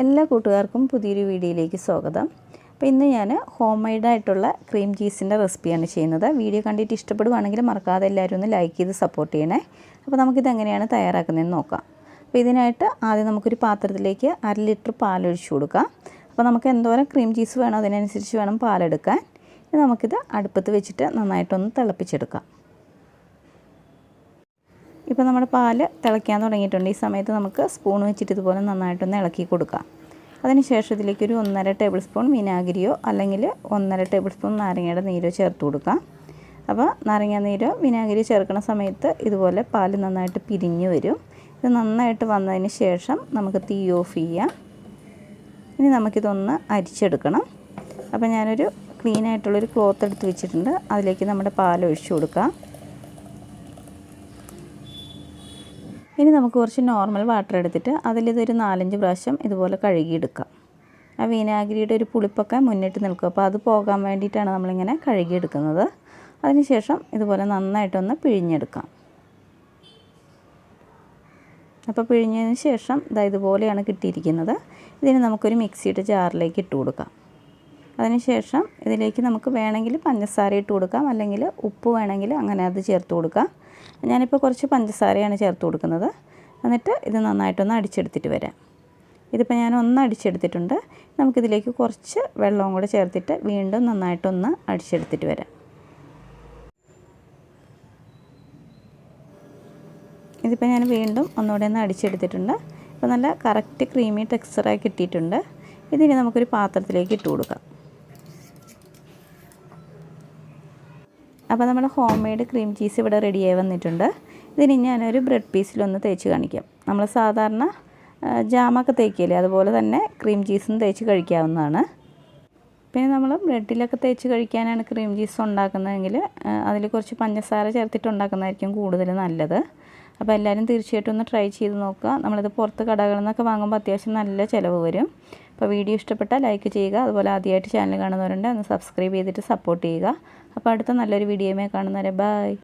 എല്ലാ കൂട്ടുകാർക്കും പുതിയൊരു വീഡിയോയിലേക്ക് സ്വാഗതം. അപ്പോൾ ഇന്ന് ഞാൻ ഹോം മെയ്ഡ് ആയിട്ടുള്ള ക്രീം ചീസിൻ്റെ റെസിപ്പിയാണ് ചെയ്യുന്നത്. വീഡിയോ കണ്ടിട്ട് ഇഷ്ടപ്പെടുവാണെങ്കിൽ മറക്കാതെ എല്ലാവരും ഒന്ന് ലൈക്ക് ചെയ്ത് സപ്പോർട്ട് ചെയ്യണേ. അപ്പോൾ നമുക്കിത് എങ്ങനെയാണ് തയ്യാറാക്കുന്നതെന്ന് നോക്കാം. അപ്പോൾ ഇതിനായിട്ട് ആദ്യം നമുക്കൊരു പാത്രത്തിലേക്ക് 1/2 ലിറ്റർ പാലൊഴിച്ച് കൊടുക്കാം. അപ്പോൾ നമുക്ക് എന്തോരം ക്രീം ചീസ് വേണോ അതിനനുസരിച്ച് വേണം പാലെടുക്കാൻ. ഇനി നമുക്കിത് അടുപ്പത്ത് വെച്ചിട്ട് നന്നായിട്ടൊന്ന് തിളപ്പിച്ചെടുക്കാം. ഇപ്പോൾ നമ്മുടെ പാല് തിളയ്ക്കാൻ തുടങ്ങിയിട്ടുണ്ട്. ഈ സമയത്ത് നമുക്ക് സ്പൂൺ വെച്ചിട്ട് ഇതുപോലെ നന്നായിട്ടൊന്ന് ഇളക്കി കൊടുക്കാം. അതിനുശേഷം ഇതിലേക്കൊരു 1.5 ടേബിൾ സ്പൂൺ വിനാഗിരിയോ അല്ലെങ്കിൽ 1.5 ടേബിൾ സ്പൂൺ നാരങ്ങയുടെ നീരോ ചേർത്ത് കൊടുക്കാം. അപ്പോൾ നാരങ്ങ നീരോ വിനാഗിരിയോ ചേർക്കുന്ന സമയത്ത് ഇതുപോലെ പാല് നന്നായിട്ട് പിരിഞ്ഞ് വരും. ഇത് നന്നായിട്ട് വന്നതിന് ശേഷം നമുക്ക് തീ ഓഫ് ചെയ്യാം. ഇനി നമുക്കിതൊന്ന് അരിച്ചെടുക്കണം. അപ്പോൾ ഞാനൊരു ക്ലീൻ ആയിട്ടുള്ളൊരു ക്ലോത്ത് എടുത്ത് വെച്ചിട്ടുണ്ട്. അതിലേക്ക് നമ്മുടെ പാൽ ഒഴിച്ചു കൊടുക്കാം. ഇനി നമുക്ക് കുറച്ച് നോർമൽ വാട്ടർ എടുത്തിട്ട് അതിലിതൊരു 4-5 പ്രാവശ്യം ഇതുപോലെ കഴുകിയെടുക്കാം. ആ വിനാഗിരിയുടെ ഒരു പുളിപ്പൊക്കെ മുന്നിട്ട് നിൽക്കും. അപ്പോൾ അത് പോകാൻ വേണ്ടിയിട്ടാണ് നമ്മളിങ്ങനെ കഴുകിയെടുക്കുന്നത്. അതിനുശേഷം ഇതുപോലെ നന്നായിട്ടൊന്ന് പിഴിഞ്ഞെടുക്കാം. അപ്പോൾ പിഴിഞ്ഞതിന് ശേഷം ഇതുപോലെയാണ് കിട്ടിയിരിക്കുന്നത്. ഇതിന് നമുക്കൊരു മിക്സിയുടെ ജാറിലേക്ക് ഇട്ട് കൊടുക്കാം. അതിനുശേഷം ഇതിലേക്ക് നമുക്ക് വേണമെങ്കിൽ പഞ്ചസാര ഇട്ട് കൊടുക്കാം, അല്ലെങ്കിൽ ഉപ്പ് വേണമെങ്കിൽ അങ്ങനെ അത് ചേർത്ത് കൊടുക്കാം. ഞാനിപ്പോൾ കുറച്ച് പഞ്ചസാരയാണ് ചേർത്ത് കൊടുക്കുന്നത്. എന്നിട്ട് ഇത് നന്നായിട്ടൊന്ന് അടിച്ചെടുത്തിട്ട് വരാം. ഇതിപ്പോൾ ഞാൻ ഒന്ന് അടിച്ചെടുത്തിട്ടുണ്ട്. നമുക്കിതിലേക്ക് കുറച്ച് വെള്ളവും കൂടെ ചേർത്തിട്ട് വീണ്ടും നന്നായിട്ടൊന്ന് അടിച്ചെടുത്തിട്ട് വരാം. ഇതിപ്പോൾ ഞാൻ വീണ്ടും ഒന്നുകൂടെ ഒന്ന് അടിച്ചെടുത്തിട്ടുണ്ട്. ഇപ്പോൾ നല്ല കറക്റ്റ് ക്രീമി ടെക്സ്ചറായി കിട്ടിയിട്ടുണ്ട്. ഇതിനി നമുക്കൊരു പാത്രത്തിലേക്ക് ഇട്ട് കൊടുക്കാം. അപ്പോൾ നമ്മുടെ ഹോം മെയ്ഡ് ക്രീം ചീസ് ഇവിടെ റെഡിയായി വന്നിട്ടുണ്ട്. ഇതിന് ഞാനൊരു ബ്രെഡ് പീസിലൊന്ന് തേച്ച് കാണിക്കാം. നമ്മൾ സാധാരണ ജാമൊക്കെ തേക്കില്ലേ, അതുപോലെ തന്നെ ക്രീം ചീസും തേച്ച് കഴിക്കാവുന്നതാണ്. പിന്നെ നമ്മൾ ബ്രെഡിലൊക്കെ തേച്ച് കഴിക്കാനാണ് ക്രീം ചീസ് ഉണ്ടാക്കുന്നതെങ്കിൽ അതിൽ കുറച്ച് പഞ്ചസാര ചേർത്തിട്ട് ഉണ്ടാക്കുന്നതായിരിക്കും കൂടുതൽ നല്ലത്. അപ്പോൾ എല്ലാവരും തീർച്ചയായിട്ടും ഒന്ന് ട്രൈ ചെയ്ത് നോക്കുക. നമ്മളിത് പുറത്ത് കടകളിൽ നിന്നൊക്കെ വാങ്ങുമ്പോൾ അത്യാവശ്യം നല്ല ചിലവ് വരും. അപ്പോൾ വീഡിയോ ഇഷ്ടപ്പെട്ടാൽ ലൈക്ക് ചെയ്യുക. അതുപോലെ ആദ്യമായിട്ട് ചാനൽ കാണുന്നവരുണ്ട് ഒന്ന് സബ്സ്ക്രൈബ് ചെയ്തിട്ട് സപ്പോർട്ട് ചെയ്യുക. അപ്പോൾ അടുത്ത നല്ലൊരു വീഡിയോയുമായി കാണുന്നവരെ ബൈ.